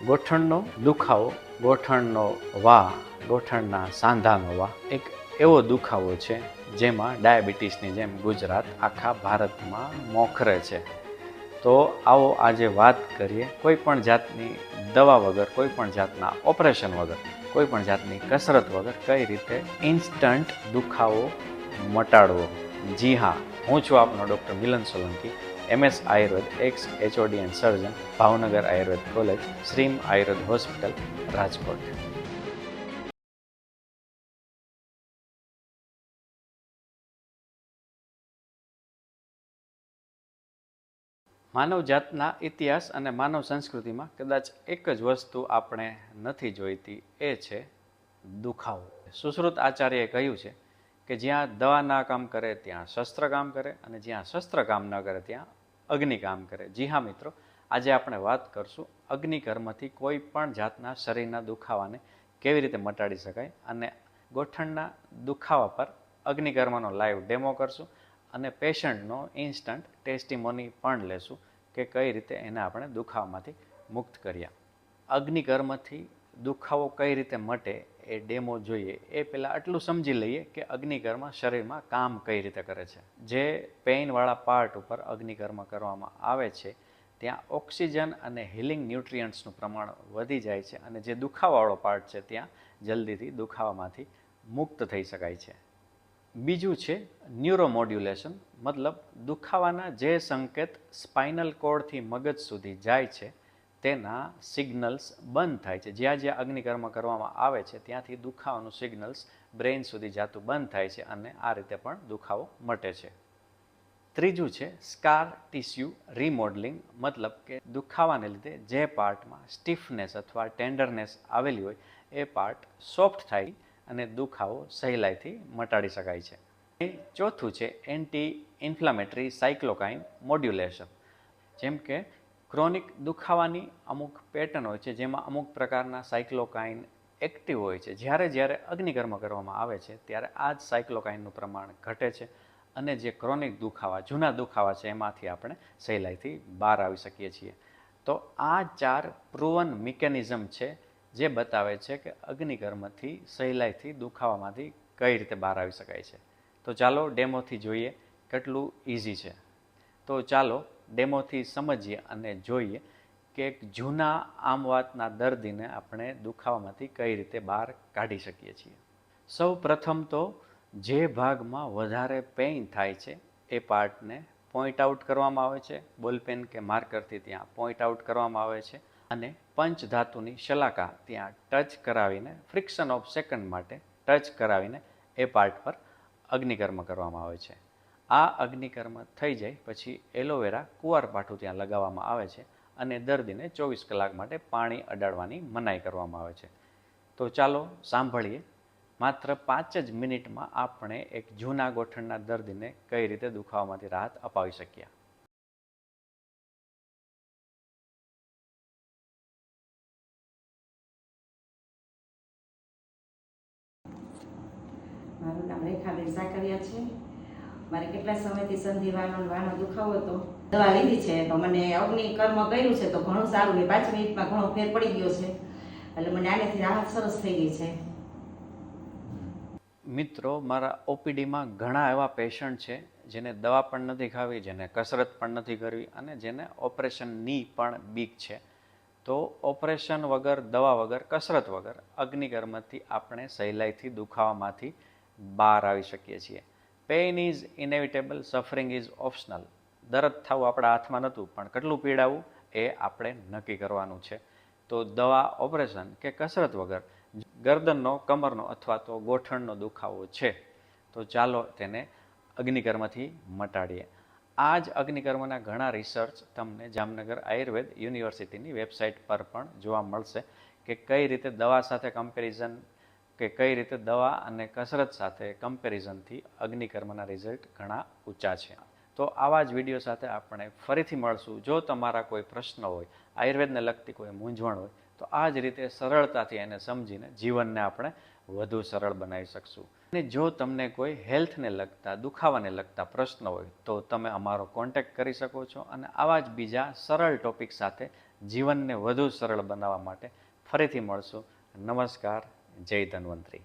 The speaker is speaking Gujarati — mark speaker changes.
Speaker 1: ગોઠણનો દુખાવો, ગોઠણનો વા, ગોઠણના સાંધાનો વા એક એવો દુખાવો છે જેમાં ડાયાબિટીસની જેમ ગુજરાત આખા ભારતમાં મોખરે છે. તો આવો આજે વાત કરીએ કોઈ પણ જાતની દવા વગર, કોઈ પણ જાતના ઓપરેશન વગર, કોઈ પણ જાતની કસરત વગર કઈ રીતે ઇન્સ્ટન્ટ દુખાવો મટાડવો. જી હા, હું છું આપનો doctor Milan Solanki, MS Ayurveda, ex HOD and surgeon, Bhavnagar Ayurveda college, Shreem Ayurveda hospital, Rajkot. માનવ જાતના ઇતિહાસ અને માનવ સંસ્કૃતિમાં કદાચ એક જ વસ્તુ આપણે નથી જોઈતી, એ છે દુખાવો. સુશ્રુત આચાર્યએ કહ્યું છે કે જ્યાં દવા ના કામ કરે ત્યાં શસ્ત્ર કામ કરે, અને જ્યાં શસ્ત્ર કામ ન કરે ત્યાં અગ્નિ કામ કરે. જી હા મિત્રો, આજે આપણે વાત કરશું અગ્નિકર્મથી કોઈ પણ જાતના શરીરના દુખાવાને કેવી રીતે મટાડી શકાય, અને ગોઠણના દુખાવા પર અગ્નિકર્મનો લાઈવ ડેમો કરશું, અને પેશન્ટનો ઇન્સ્ટન્ટ ટેસ્ટિમોની પણ લેશું કે કઈ રીતે એને આપણે દુખાવામાંથી મુક્ત કર્યા. અગ્નિકર્મથી દુખાવો કઈ રીતે મટે એ ડેમો જોઈએ એ પહેલાં આટલું સમજી લઈએ કે અગ્નિકર્મ શરીરમાં કામ કઈ રીતે કરે છે. જે પેઇનવાળા પાર્ટ ઉપર અગ્નિકર્મ કરવામાં આવે છે ત્યાં ઓક્સિજન અને હિલિંગ ન્યુટ્રિયન્ટ્સનું પ્રમાણ વધી જાય છે, અને જે દુખાવાવાળો પાર્ટ છે ત્યાં જલ્દીથી દુખાવામાંથી મુક્ત થઈ શકાય છે. બીજું છે ન્યુરોમોડ્યુલેશન, મતલબ દુખાવાના જે સંકેત સ્પાઇનલ કોર્ડથી મગજ સુધી જાય છે તેના સિગ્નલ્સ બંધ થાય છે. જ્યાં જ્યાં અગ્નિકર્મ કરવામાં આવે છે ત્યાંથી દુખાવાનું સિગ્નલ્સ બ્રેઇન સુધી જતું બંધ થાય છે, અને આ રીતે પણ દુખાવો મટે છે. ત્રીજું છે સ્કાર ટિશ્યુ રિમોડલિંગ, મતલબ કે દુખાવાને લીધે જે પાર્ટમાં સ્ટીફનેસ અથવા ટેન્ડરનેસ આવેલી હોય એ પાર્ટ સોફ્ટ થાય અને દુખાવો સહેલાઈથી મટાડી શકાય છે. ચોથું છે એન્ટી ઇન્ફ્લામેટરી સાયક્લોકાઇન મોડ્યુલેશન. જેમ કે ક્રોનિક દુખાવાની અમુક પેટર્ન હોય છે જેમાં અમુક પ્રકારના સાયક્લોકાઇન એક્ટિવ હોય છે. જ્યારે જ્યારે અગ્નિકર્મ કરવામાં આવે છે ત્યારે આ જ સાયક્લોકાઇનનું પ્રમાણ ઘટે છે, અને જે ક્રોનિક દુખાવા, જૂના દુખાવા છે એમાંથી આપણે સહેલાઈથી બહાર આવી શકીએ છીએ. તો આ 4 પ્રૂવન મિકેનિઝમ છે જે બતાવે છે કે અગ્નિકર્મથી સહેલાઈથી દુખાવામાંથી કઈ રીતે બહાર આવી શકાય છે. તો ચાલો ડેમોથી જોઈએ કેટલું ઇઝી છે. તો ચાલો ડેમોથી સમજીએ અને જોઈએ કે એક જૂના આમ વાતના દર્દીને આપણે દુખાવામાંથી કઈ રીતે બહાર કાઢી શકીએ છીએ. સૌ પ્રથમ તો જે ભાગમાં વધારે પેઇન થાય છે એ પાર્ટને પોઈન્ટ આઉટ કરવામાં આવે છે, બોલપેન કે માર્કરથી ત્યાં પોઈન્ટ આઉટ કરવામાં આવે છે, અને પંચધાતુની શલાકા ત્યાં ટચ કરાવીને ફ્રિક્શન ઓફ સેકન્ડ માટે ટચ કરાવીને એ પાર્ટ પર અગ્નિકર્મ કરવામાં આવે છે. આ અગ્નિકર્મ થઈ જાય પછી એલોવેરા કુંવારપાઠું ત્યાં લગાવવામાં આવે છે, અને દર્દીને 24 કલાક માટે પાણી અડાડવાની મનાઈ કરવામાં આવે છે. તો ચાલો સાંભળીએ માત્ર 5 જ મિનિટમાં આપણે એક જૂના ગોઠણના દર્દીને કઈ રીતે દુખાવામાંથી રાહત અપાવી શકીએ.
Speaker 2: મારું નામ રેખાબેન સાકરિયા છે. મારે કેટલા સમયથી સંધિવાનો દુખાવો હતો. દવા લીધી છે તો મને અગ્નિકર્મ કર્યું છે તો ઘણું સારું, ને 5 મિનિટમાં ઘણો ફેર પડી ગયો છે, એટલે મને આનેથી રાહત સરસ થઈ ગઈ છે.
Speaker 1: મિત્રો, મારા OPDમાં ઘણા એવા પેશન્ટ છે જેને દવા પણ નથી ખાવી, જેને કસરત પણ નથી કરવી, અને જેને ઓપરેશનની પણ બીક છે. તો ઓપરેશન વગર, દવા વગર, કસરત વગર અગ્નિકર્મથી આપણે સહેલાઈથી દુખાવામાંથી બહાર આવી શકીએ છીએ. Pain is inevitable, suffering is optional. દર્દ થવું આપણા હાથમાં નહોતું, પણ કેટલું પીડાવું એ આપણે નક્કી કરવાનું છે. તો દવા, ઓપરેશન કે કસરત વગર ગરદનનો, કમરનો અથવા તો ગોઠણનો દુખાવો છે તો ચાલો તેને અગ્નિકર્મથી મટાડીએ. આ જ અગ્નિકર્મના ઘણા રિસર્ચ તમને જામનગર આયુર્વેદ યુનિવર્સિટીની વેબસાઇટ પર પણ જોવા મળશે કે કઈ રીતે દવા સાથે કમ્પેરિઝન, કે કઈ રીતે દવા અને કસરત સાથે કમ્પેરિઝનથી અગ્નિકર્મના રિઝલ્ટ ઘણા ઊંચા છે. તો આવા જ વિડીયો સાથે આપણે ફરીથી મળશું. જો તમારા કોઈ પ્રશ્ન હોય, આયુર્વેદને લગતી કોઈ મૂંઝવણ હોય, તો આ જ રીતે સરળતાથી એને સમજીને જીવનને આપણે વધુ સરળ બનાવી શકશું. અને જો તમને કોઈ હેલ્થને લગતા, દુખાવાને લગતા પ્રશ્ન હોય તો તમે અમારો કોન્ટેક્ટ કરી શકો છો, અને આવા જ બીજા સરળ ટોપિક સાથે જીવનને વધુ સરળ બનાવવા માટે ફરીથી મળશું. નમસ્કાર. જય ધન્વંતરી.